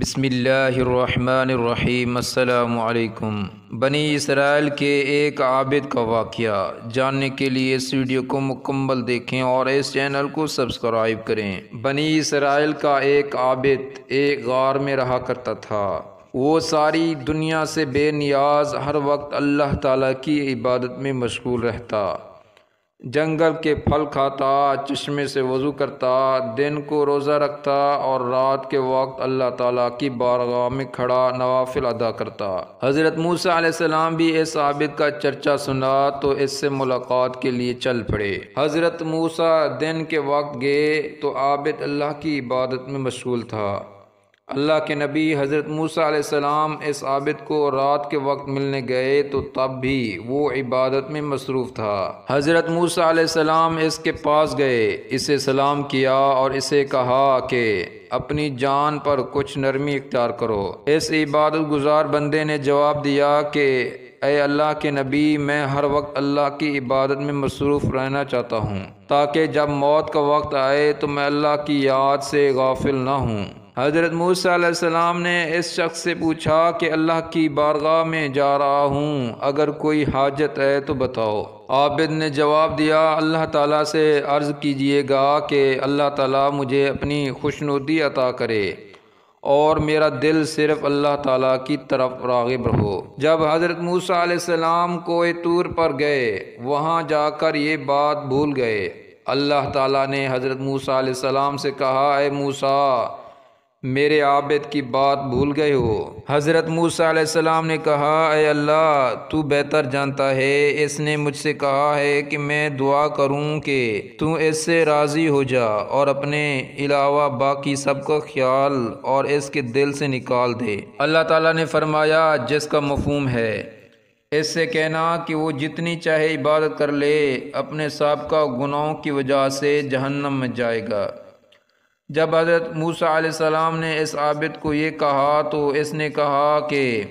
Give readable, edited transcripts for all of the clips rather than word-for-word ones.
بسم اللہ الرحمن الرحیم۔ السلام علیکم۔ بنی اسرائیل کے ایک عابد کا واقعہ جاننے کے لیے اس ویڈیو کو مکمل دیکھیں اور اس چینل کو سبسکرائب کریں۔ بنی اسرائیل کا ایک عابد ایک غار میں رہا کرتا تھا۔ وہ ساری دنیا سے بے نیاز ہر وقت اللہ تعالیٰ کی عبادت میں مشغول رہتا۔ جنگل کے پھل کھاتا، چشمے سے وضو کرتا، دن کو روزہ رکھتا اور رات کے وقت اللہ تعالیٰ کی بارگاہ میں کھڑا نوافل ادا کرتا۔ حضرت موسیٰ علیہ السلام بھی اس عابد کا چرچا سنا تو اس سے ملاقات کے لیے چل پڑے۔ حضرت موسیٰ دن کے وقت گئے تو عابد اللہ کی عبادت میں مشغول تھا۔ اللہ کے نبی حضرت موسیٰ علیہ السلام اس عابد کو رات کے وقت ملنے گئے تو تب بھی وہ عبادت میں مصروف تھا۔ حضرت موسیٰ علیہ السلام اس کے پاس گئے، اسے سلام کیا اور اسے کہا کہ اپنی جان پر کچھ نرمی اختیار کرو۔ اس عبادت گزار بندے نے جواب دیا کہ اے اللہ کے نبی، میں ہر وقت اللہ کی عبادت میں مصروف رہنا چاہتا ہوں تاکہ جب موت کا وقت آئے تو میں اللہ کی یاد سے غافل نہ ہوں۔ حضرت موسیٰ علیہ السلام نے اس شخص سے پوچھا کہ اللہ کی بارگاہ میں جا رہا ہوں، اگر کوئی حاجت ہے تو بتاؤ۔ عابد نے جواب دیا، اللہ تعالیٰ سے عرض کیجئے گا کہ اللہ تعالیٰ مجھے اپنی خوشنودی عطا کرے اور میرا دل صرف اللہ تعالیٰ کی طرف راغب رہو۔ جب حضرت موسیٰ علیہ السلام کوہ طور پر گئے، وہاں جا کر یہ بات بھول گئے۔ اللہ تعالیٰ نے حضرت موسیٰ علیہ السلام سے کہا، اے موسیٰ، میرے عابد کی بات بھول گئے ہو۔ حضرت موسیٰ علیہ السلام نے کہا، اے اللہ، تو بہتر جانتا ہے، اس نے مجھ سے کہا ہے کہ میں دعا کروں کہ تو اس سے راضی ہو جا اور اپنے علاوہ باقی سب کا خیال اور اس کے دل سے نکال دے۔ اللہ تعالیٰ نے فرمایا، جس کا مفہوم ہے اس سے کہنا کہ وہ جتنی چاہے عبادت کر لے، اپنے سابقہ گناہوں کی وجہ سے جہنم میں جائے گا۔ جب حضرت موسیٰ علیہ السلام نے اس عابد کو یہ کہا تو اس نے کہا کہ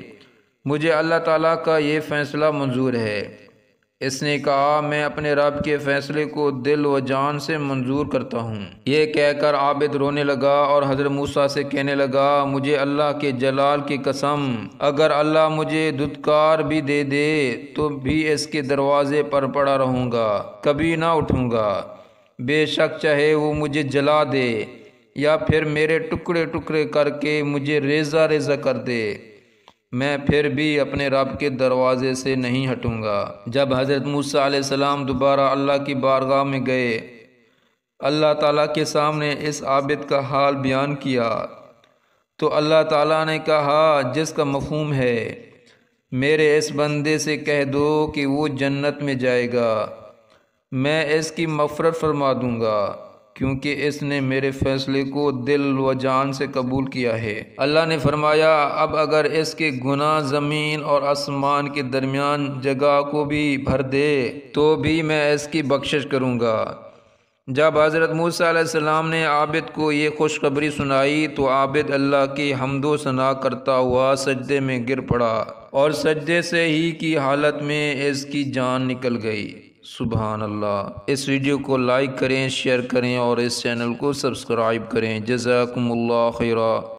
مجھے اللہ تعالیٰ کا یہ فیصلہ منظور ہے۔ اس نے کہا، میں اپنے رب کے فیصلے کو دل و جان سے منظور کرتا ہوں۔ یہ کہہ کر عابد رونے لگا اور حضرت موسیٰ سے کہنے لگا، مجھے اللہ کے جلال کی قسم، اگر اللہ مجھے دھتکار بھی دے دے تو بھی اس کے دروازے پر پڑا رہوں گا، کبھی نہ اٹھوں گا۔ بے شک چاہے وہ مجھے جلا دے یا پھر میرے ٹکڑے ٹکڑے کر کے مجھے ریزہ ریزہ کر دے، میں پھر بھی اپنے رب کے دروازے سے نہیں ہٹوں گا۔ جب حضرت موسیٰ علیہ السلام دوبارہ اللہ کی بارگاہ میں گئے، اللہ تعالیٰ کے سامنے اس عابد کا حال بیان کیا تو اللہ تعالیٰ نے کہا، جس کا مفہوم ہے میرے اس بندے سے کہہ دو کہ وہ جنت میں جائے گا، میں اس کی مغفرت فرما دوں گا کیونکہ اس نے میرے فیصلے کو دل و جان سے قبول کیا ہے۔ اللہ نے فرمایا، اب اگر اس کے گناہ زمین اور آسمان کے درمیان جگہ کو بھی بھر دے تو بھی میں اس کی بخشش کروں گا۔ جب حضرت موسیٰ علیہ السلام نے عابد کو یہ خوشخبری سنائی تو عابد اللہ کی حمد و ثنا کرتا ہوا سجدے میں گر پڑا اور سجدے سے ہی کی حالت میں اس کی جان نکل گئی۔ سبحان اللہ۔ اس ویڈیو کو لائک کریں، شیئر کریں اور اس چینل کو سبسکرائب کریں۔ جزاکم اللہ خیرا۔